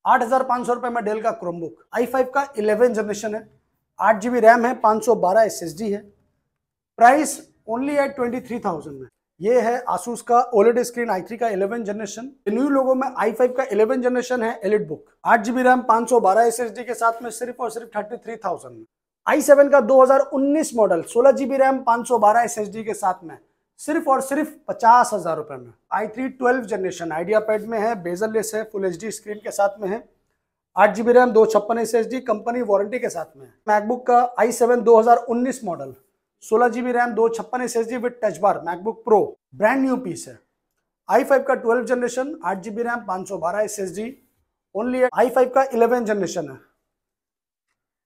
₹8,500 में डेल का Chromebook i5 का 11 जनरेशन है, 8GB रैम है, 512 SSD है, प्राइस ओनली एट 23,000 में। ये है आसूस का OLED स्क्रीन i3 का 11 जनरेशन। न्यू लोगो में i5 का 11 जनरेशन है, elite book, 8GB RAM, 512 SSD के साथ में सिर्फ और सिर्फ 33,000 में। i7 का 2019 मॉडल 16GB रैम, 512 SSD के साथ में सिर्फ और सिर्फ 50,000 रुपए में। i3 12 जनरेशन आइडिया पैड में है, बेजल लेस है, फुल HD स्क्रीन के साथ में है, 8GB RAM, 256 SSD, company warranty के साथ में। मैकबुक का i7 2019 model 16GB RAM, 256 SSD with touch bar, MacBook pro, brand new piece है। i5 का 12 generation, 8GB RAM, 512 SSD, only i5 का 11 जनरेशन है,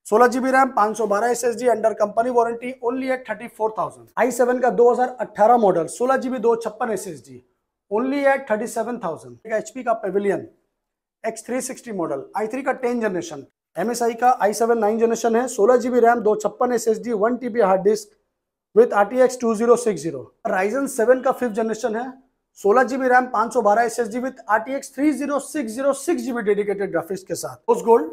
16GB RAM, 512 SSD, under company warranty, only at 34,000। i7 का 2018 model 16GB 256 SSD, only at 37,000। HP का Pavilion X360 model i3 का 10 generation, MSI का i7 9 generation है, 16GB RAM, 256 SSD, 1TB hard disk with RTX 2060। Ryzen 7 का 5th generation है, 16GB RAM, 512 SSD with RTX 3060 6GB dedicated graphics के साथ। Rose gold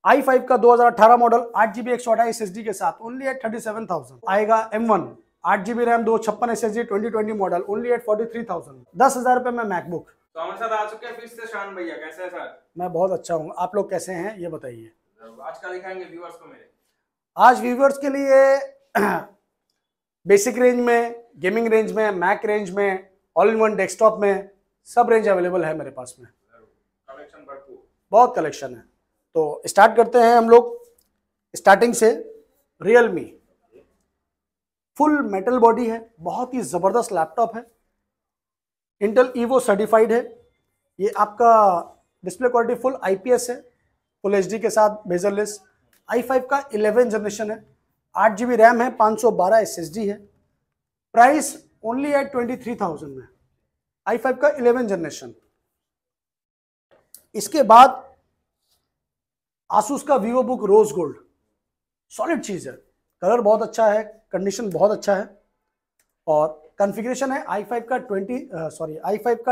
i5 का 2018 model 8GB 128 SSD के साथ, ओनली एट 37,000। आएगा M1 8GB RAM, 256 SSD, 2020 model, only at 43,000। 10,000 रुपए में मैकबुक। तो हमारे साथ आ चुके हैं फिर से शान भैया, कैसे हैं सर? मैं बहुत अच्छा हूँ, आप लोग कैसे हैं ये बताइए। आज क्या दिखाएंगे व्यूअर्स को मेरे? आज व्यूअर्स के लिए बेसिक रेंज में, गेमिंग रेंज में, मैक रेंज में, ऑल इन वन डेस्कटॉप में, सब रेंज अवेलेबल है मेरे पास में। कलेक्शन भरपूर, बहुत कलेक्शन है। तो स्टार्ट करते हैं हम लोग स्टार्टिंग से। रियलमी फुल मेटल बॉडी है, बहुत ही जबरदस्त लैपटॉप है, इंटेल ईवो सर्टिफाइड है। ये आपका डिस्प्ले क्वालिटी फुल IPS है, फुल HD के साथ, बेजल लेस। i5 का 11 जनरेशन है, 8GB रैम है, 512 SSD है, प्राइस ओनली एट 23,000 में। i5 का 11 जनरेशन। इसके बाद आसूस का VivoBook rose gold, solid चीज है, कलर बहुत अच्छा है, कंडीशन बहुत अच्छा है, और कॉन्फ़िगरेशन है i5 का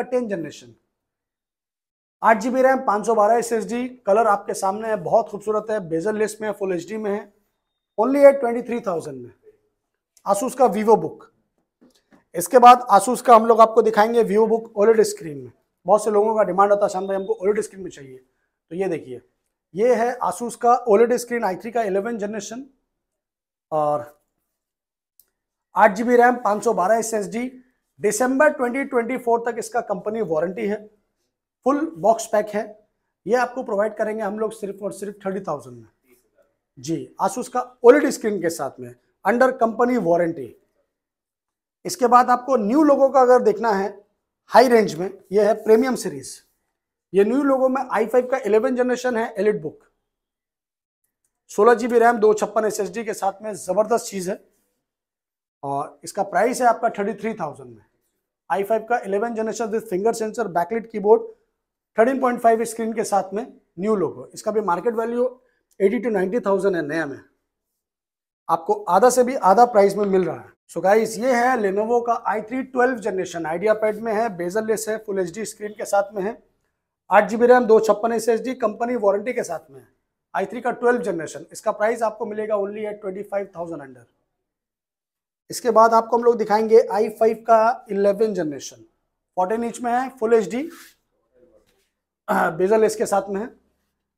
10 generation, 8GB RAM, 512 SSD, colour आपके सामने है, बहुत खूबसूरत है, बेजल लेस में है, फुल HD में है, ओनली एट 23,000 में आसूस का वीवो बुक। इसके बाद आसूस का हम लोग आपको दिखाएंगे वीवो बुक OLED स्क्रीन में। बहुत से लोगों का डिमांड होता है, शान भाई हमको OLED स्क्रीन में चाहिए, तो ये देखिए, ये है आसूस का OLED स्क्रीन i3 का 11 जनरेशन, और 8GB रैम, 512 SSD, दिसंबर 2024 तक इसका कंपनी वारंटी है, फुल बॉक्स पैक है। ये आपको प्रोवाइड करेंगे हम लोग सिर्फ और सिर्फ 30,000 में जी, आसूस का OLED स्क्रीन के साथ में, अंडर कंपनी वारंटी। इसके बाद आपको न्यू लोगों का अगर देखना है हाई रेंज में, ये है प्रीमियम सीरीज। ये न्यू लोगों में i5 का 11 जनरेशन है, elite book, 16GB RAM, 256 SSD के साथ में, जबरदस्त चीज है, और इसका प्राइस है आपका 33,000 में। i5 का 11 generation with finger sensor, backlit keyboard, 13.5 screen के साथ में, न्यू लोगो। इसका भी मार्केट वैल्यू 80 to 90,000 है नया में, आपको आधा से भी आधा प्राइस में मिल रहा है। सो गाइस, ये है लेनोवो का i3 12 जनरेशन, आइडिया पैड में है, बेजल लेस है, फुल HD स्क्रीन के साथ में है, 8GB RAM, 256 SSD, company warranty के साथ में है, i3 का 12 जनरेशन। इसका प्राइस आपको मिलेगा ओनली एट 25,000 अंडर। इसके बाद आपको हम लोग दिखाएंगे i5 का 11 जनरेशन, 14 इंच में है, फुल HD, बेजल लेस के साथ में है।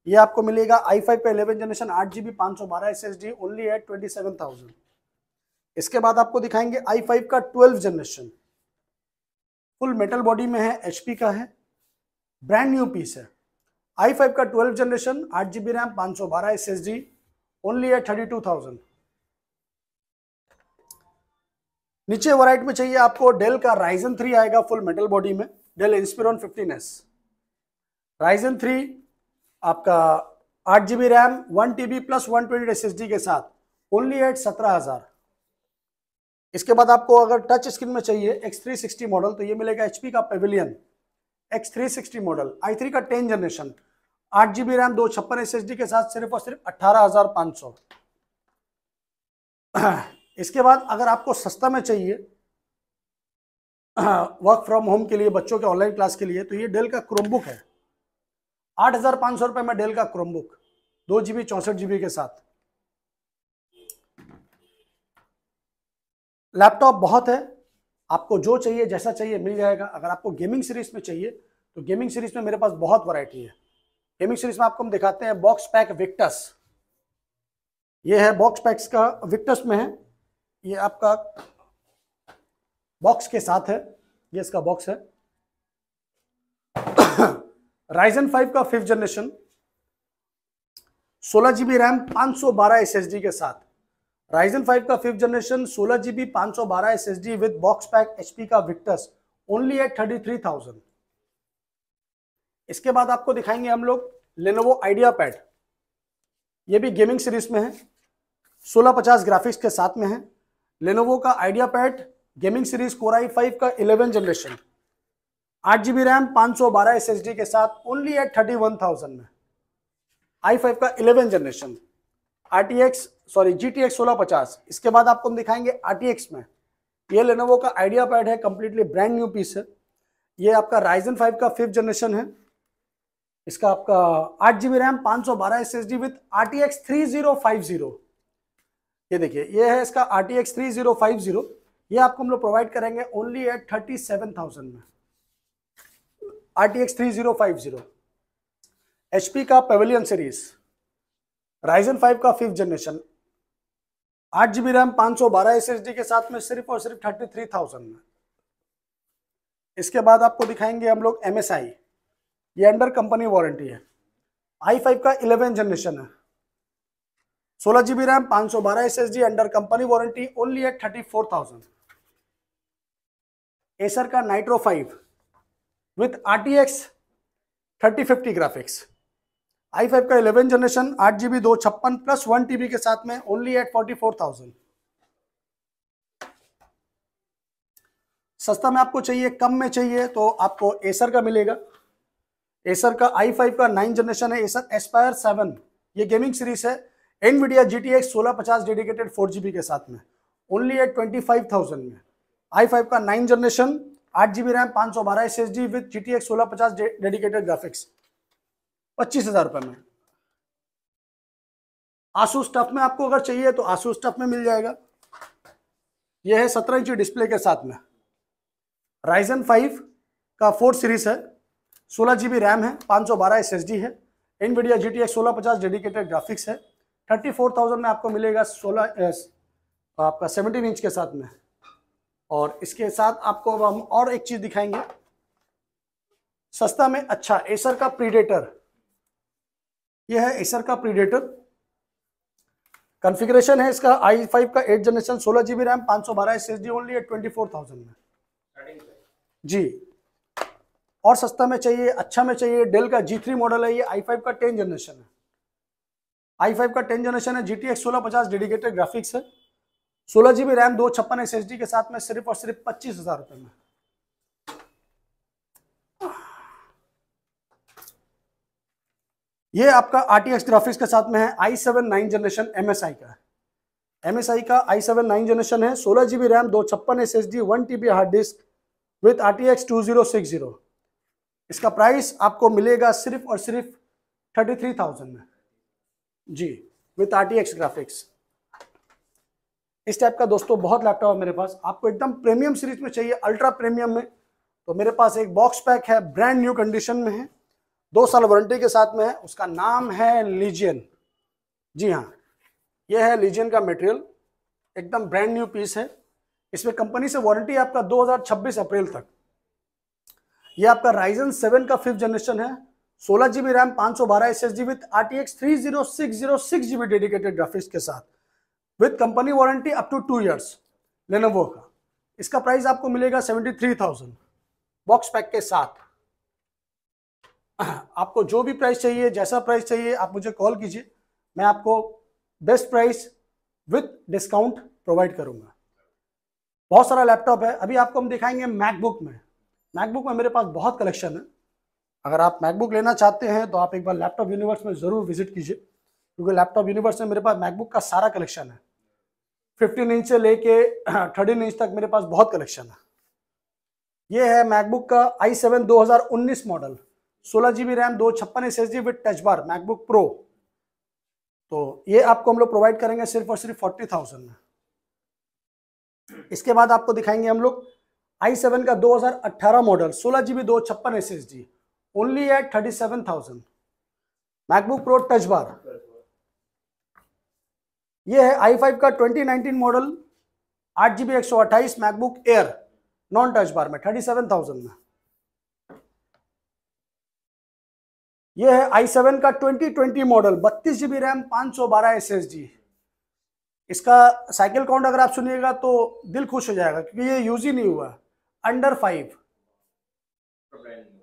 ये आपको मिलेगा i5 का 11 generation, 8GB, 512 SSD, only eight 27,000। इसके बाद आपको दिखाएंगे i5 का 12 जनरेशन, फुल मेटल बॉडी में है, HP का है, ब्रांड न्यू पीस है, i5 का 12 generation, 8GB RAM, 512 SSD, only at 32,000। नीचे वैरायटी में चाहिए आपको डेल का Ryzen 3 आएगा, फुल मेटल बॉडी में, डेल इंस्पिरॉन 15S, Ryzen 3 आपका 8GB RAM, 1TB plus 120 SSD के साथ, ओनली एट 17,000। इसके बाद आपको अगर टच स्क्रीन में चाहिए X360 मॉडल, तो ये मिलेगा HP का पेविलियन X360 मॉडल, i3 का 10 जनरेशन, 8GB रैम, 256 SSD के साथ, सिर्फ और सिर्फ 18,500। इसके बाद अगर आपको सस्ता में चाहिए वर्क फ्रॉम होम के लिए, बच्चों के ऑनलाइन क्लास के लिए, तो ये डेल का क्रोमबुक है, 8,500 में डेल का क्रोमबुक 2 GB 64 GB के साथ। लैपटॉप बहुत है, आपको जो चाहिए जैसा चाहिए मिल जाएगा। अगर आपको गेमिंग सीरीज में चाहिए तो गेमिंग सीरीज में मेरे पास बहुत वैरायटी है। गेमिंग सीरीज में आपको हम दिखाते हैं बॉक्स पैक विक्टस। ये है बॉक्स पैक्स का, विक्टस में है, ये आपका बॉक्स के साथ है, ये इसका बॉक्स है। Ryzen 5 का 5th generation, 16 GB RAM 512 SSD के साथ। Ryzen 5 का 5th generation 16 GB 512 SSD with box pack HP का विक्टस ओनली एट 33,000। इसके बाद आपको दिखाएंगे हम लोग Lenovo IdeaPad। ये भी गेमिंग सीरीज में है, 1650 ग्राफिक्स के साथ में है। Lenovo का IdeaPad gaming series Core i5 का 11th generation, 8 GB RAM 512 SSD के साथ ओनली एट 31,000 में। i5 का 11th जनरेशन GTX 1650। इसके बाद आपको हम दिखाएंगे RTX में। ये Lenovo का IdeaPad है, कंप्लीटली ब्रांड न्यू पीस है। ये आपका Ryzen 5 का 5th जनरेशन है। इसका आपका 8 GB RAM 512 SSD with RTX 3050। ये देखिए, ये है इसका RTX 3050। ये आपको हम लोग प्रोवाइड करेंगे ओनली एट 37,000 में। RTX 3050। HP का पेविलियन सीरीज, Ryzen 5 का 5th generation, 8 GB RAM 512 SSD के साथ में सिर्फ और सिर्फ 33,000 में। इसके बाद आपको दिखाएंगे हम लोग MSI। ये अंडर कंपनी वारंटी है। i5 का 11th जनरेशन है, 16 GB RAM 512 SSD under company warranty only at 34,000। Acer का Nitro 5 with RTX 3050 graphics, i5 का 11th generation, 8 GB 256 plus 1 TB के साथ में ओनली एट 44,000। सस्ता में आपको चाहिए, कम में चाहिए तो आपको एसर का मिलेगा। एसर का i5 का 9th जनरेशन है, एसर एस्पायर 7। ये गेमिंग सीरीज है, NVIDIA GTX 1650 डेडिकेटेड 4 GB के साथ में ओनली एट 25,000 में। i5 का 9th generation, 8 GB RAM 512 SSD with GTX 1650 dedicated graphics 25,000 रुपए में। आसूस टफ में आपको अगर चाहिए तो आसूस टफ में मिल जाएगा। यह है 17 इंची डिस्प्ले के साथ में। Ryzen 5 का 4th सीरीज है, 16 GB रैम है, 512 SSD है, NVIDIA GTX 1650 डेडिकेटेड ग्राफिक्स है। 34,000 में आपको मिलेगा 17 इंच के साथ में। और इसके साथ आपको अब हम और एक चीज दिखाएंगे सस्ता में अच्छा, एसर का प्रीडेटर। यह है एसर का प्रीडेटर। कॉन्फ़िगरेशन है इसका i5 का 8th generation, 16 GB RAM 512 SSD only at 24,000 में जी। और सस्ता में चाहिए, अच्छा में चाहिए, डेल का G3 मॉडल है। ये i5 का 10th जनरेशन है, i5 का 10th जनरेशन है, GTX 1650 डेडिकेटेड ग्राफिक्स है, 16 GB रैम 256 SSD के साथ में सिर्फ और सिर्फ 25,000 रुपए में। ये आपका RTX ग्राफिक्स के साथ में है, i7 9th जनरेशन MSI का। MSI का i7 9th जनरेशन है, 16 GB RAM 256 SSD 1 TB hard disk with RTX 2060। इसका प्राइस आपको मिलेगा सिर्फ और सिर्फ 33,000 में जी, विथ RTX ग्राफिक्स। इस टाइप का दोस्तों बहुत लैपटॉप है मेरे पास। आपको एकदम प्रीमियम सीरीज में चाहिए, अल्ट्रा प्रीमियम में, तो मेरे पास एक बॉक्स पैक है, ब्रांड न्यू कंडीशन में है, 2 साल वारंटी के साथ में है। उसका नाम है लीजियन। जी हाँ, यह है लीजियन का मटेरियल, एकदम ब्रांड न्यू पीस है। इसमें कंपनी से वारंटी है आपका 2026 अप्रैल तक। यह आपका Ryzen 7 का 5th जनरेशन है, 16 GB RAM 512 SSD with RTX 3060 GB dedicated graphics के साथ with company warranty up to 2 years Lenovo का। इसका प्राइस आपको मिलेगा 73,000 बॉक्स पैक के साथ। आपको जो भी प्राइस चाहिए, जैसा प्राइस चाहिए, आप मुझे कॉल कीजिए, मैं आपको best price with discount provide करूंगा। बहुत सारा लैपटॉप है। अभी आपको हम दिखाएंगे मैकबुक में। मैकबुक में मेरे पास बहुत कलेक्शन है। अगर आप मैकबुक लेना चाहते हैं तो आप एक बार लैपटॉप यूनिवर्स में ज़रूर विजिट कीजिए, क्योंकि लैपटॉप यूनिवर्स में मेरे पास मैकबुक का सारा कलेक्शन है। 15 इंच से लेके 13 इंच तक मेरे पास बहुत कलेक्शन है। ये है मैकबुक का i7 2019 model, 16 GB RAM 256 SSD with touch bar MacBook pro. तो ये आपको हम लोग प्रोवाइड करेंगे सिर्फ और सिर्फ 40,000 में। इसके बाद आपको दिखाएंगे हम लोग i7 का 2018 model 16 GB 256 SSD only at 37,000 MacBook Pro touch bar. ये है i5 का 2019 model 8 GB 128 MacBook Air non touch bar में 37,000 में। ये है i7 का 2020 मॉडल 32 GB रैम 512 SSD। इसका साइकिल काउंट अगर आप सुनिएगा तो दिल खुश हो जाएगा क्योंकि ये यूज ही नहीं हुआ, under 5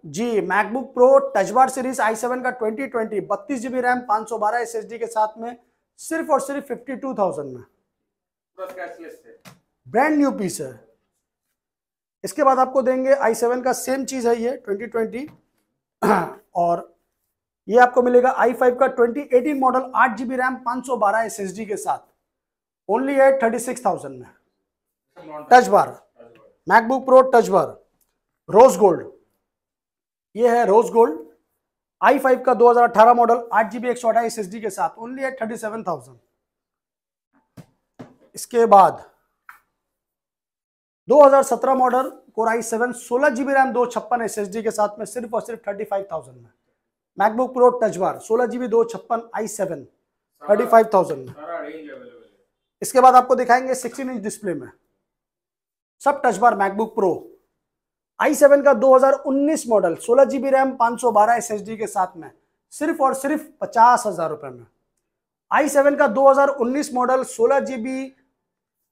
G. MacBook Pro touch Bar series i7 का 2020 32 GB रैम 512 SSD के साथ में सिर्फ और सिर्फ 52,000 में, ब्रांड न्यू पीस है। इसके बाद आपको देंगे i7 का सेम चीज है ये 2020 और ये आपको मिलेगा i5 का 2018 मॉडल 8 GB रैम 512 SSD के साथ ओनली एट 36,000 में touch bar MacBook Pro touch bar rose gold. ये है रोज गोल्ड i5 का 2018 मॉडल 8 GB 128 SSD के साथ ओनली एट 37,000। इसके बाद 2017 model core i7 16 GB RAM 256 SSD के साथ में सिर्फ और सिर्फ 35,000 में MacBook Pro touch bar 16 GB 256 i7 35,000 में। इसके बाद आपको दिखाएंगे 16 इंच डिस्प्ले में सब touch bar MacBook pro i7 का 2019 मॉडल 16 GB रैम 512 SSD के साथ में सिर्फ और सिर्फ 50,000 रुपए में। i7 का 2019 मॉडल 16 GB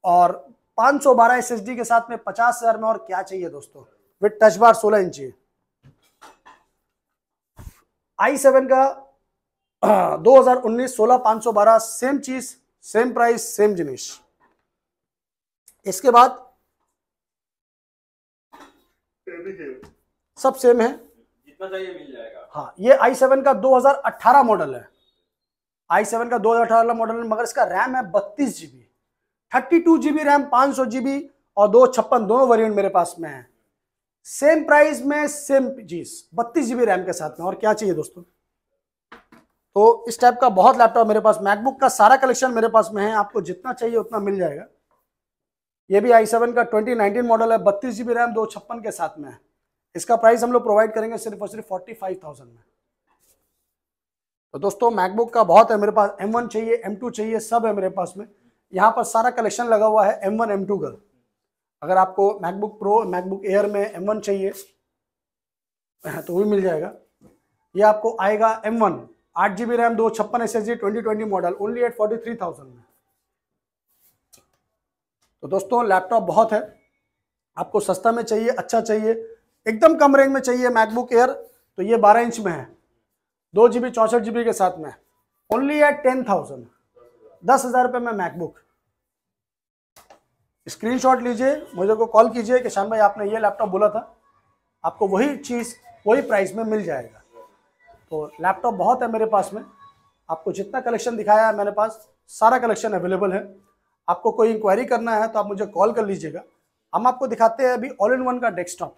और 512 SSD के साथ में 50,000 में, और क्या चाहिए दोस्तों, विद टच बार 16 इंची। i7 का 2019 16 512 सेम चीज सेम प्राइस सेम जिनिस। इसके बाद सब सेम है, जितना चाहिए मिल जाएगा। हाँ, ये i7 का 2018 मॉडल है, i7 का 2018 मॉडल है, मगर इसका रैम है 32 GB 32 GB रैम 500 GB और 256 दोनों वेरिएंट मेरे पास में है। सेम प्राइस में सेम चीज 32 GB रैम के साथ में, और क्या चाहिए दोस्तों। तो इस टाइप का बहुत लैपटॉप मेरे पास, मैकबुक का सारा कलेक्शन मेरे पास में है, आपको जितना चाहिए उतना मिल जाएगा। ये भी i7 का 2019 मॉडल है 32 GB रैम 256 के साथ में है। इसका प्राइस हम लोग प्रोवाइड करेंगे सिर्फ और सिर्फ 45,000 में। तो दोस्तों मैकबुक का बहुत है मेरे पास, M1 चाहिए M2 चाहिए सब है मेरे पास में। यहाँ पर सारा कलेक्शन लगा हुआ है M1 M2 का। अगर आपको मैकबुक प्रो मैकबुक एयर में M1 चाहिए तो वो भी मिल जाएगा। ये आपको आएगा M1 8 GB RAM 256 SSD 2020 model only at 43,000 में। तो दोस्तों लैपटॉप बहुत है, आपको सस्ता में चाहिए, अच्छा चाहिए, एकदम कम रेंज में चाहिए मैकबुक एयर, तो ये 12 इंच में है 2 GB 64 GB के साथ में ओनली एट 10,000 10,000 रुपये में मैकबुक। स्क्रीनशॉट लीजिए, मुझे को कॉल कीजिए कि शान भाई आपने ये लैपटॉप बोला था, आपको वही चीज़ वही प्राइस में मिल जाएगा। तो लैपटॉप बहुत है मेरे पास में, आपको जितना कलेक्शन दिखाया है मेरे पास सारा कलेक्शन अवेलेबल है। आपको कोई इंक्वायरी करना है तो आप मुझे कॉल कर लीजिएगा। हम आपको दिखाते हैं अभी ऑल इन वन का डेस्कटॉप।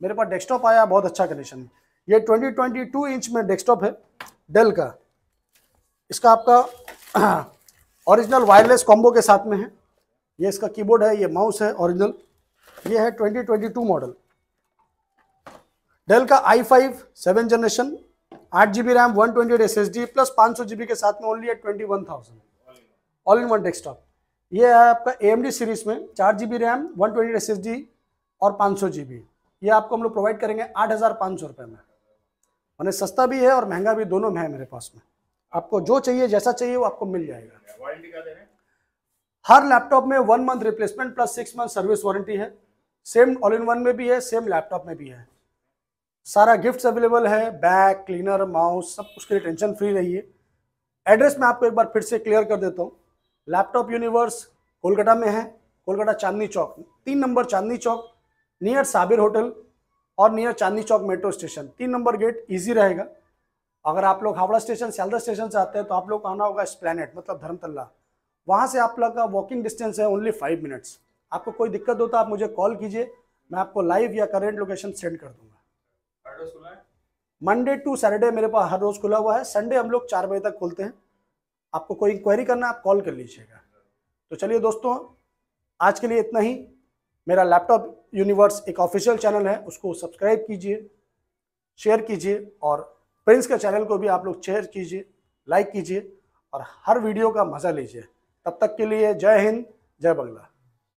मेरे पास डेस्कटॉप आया बहुत अच्छा कंडीशन में, ये 2022 इंच में डेस्कटॉप है डेल का। इसका आपका ओरिजिनल वायरलेस कॉम्बो के साथ में है। ये इसका कीबोर्ड है, ये माउस है ओरिजिनल। ये है 2022 मॉडल डेल का i5 7 generation 8 GB RAM 128 SSD plus 500 GB के साथ में ओनली एट 21,000 ऑल इन वन डेस्कटॉप। ये है आपका AMD सीरीज में 4 GB रैम 128 SSD और 500 GB। ये आपको हम लोग प्रोवाइड करेंगे 8,500 रुपये में। मैंने सस्ता भी है और महंगा भी दोनों में है मेरे पास में। आपको जो चाहिए जैसा चाहिए वो आपको मिल जाएगा। वारंटी क्या दे रहे हैं? हर लैपटॉप में 1 month replacement plus 6 month service warranty है। सेम ऑल इन वन में भी है, सेम लैपटॉप में भी है। सारा गिफ्ट्स अवेलेबल है, बैग क्लीनर माउस सब, उसके लिए टेंशन फ्री रहिए। एड्रेस मैं आपको एक बार फिर से क्लियर कर देता हूँ। लैपटॉप यूनिवर्स कोलकाता में है, Kolkata Chandni Chowk 3 number Chandni Chowk near Sabir hotel और near Chandni Chowk metro station 3 number gate easy रहेगा। अगर आप लोग हावड़ा स्टेशन सियालदह स्टेशन से आते हैं तो आप लोग को आना होगा एस्प्लैनेड मतलब धर्मतल्ला, वहाँ से आप लोग का वॉकिंग डिस्टेंस है ओनली 5 मिनट्स। आपको कोई दिक्कत हो तो आप मुझे कॉल कीजिए, मैं आपको लाइव या करेंट लोकेशन सेंड कर दूंगा। एड्रेस सुना है? मंडे टू सैटरडे मेरे पास हर रोज खुला हुआ है, संडे हम लोग 4 बजे तक खोलते हैं। आपको कोई इंक्वायरी करना है आप कॉल कर लीजिएगा। तो चलिए दोस्तों, आज के लिए इतना ही। मेरा लैपटॉप यूनिवर्स एक ऑफिशियल चैनल है, उसको सब्सक्राइब कीजिए, शेयर कीजिए, और प्रिंस के चैनल को भी आप लोग शेयर कीजिए, लाइक कीजिए और हर वीडियो का मजा लीजिए। तब तक के लिए जय हिंद, जय बांग्ला।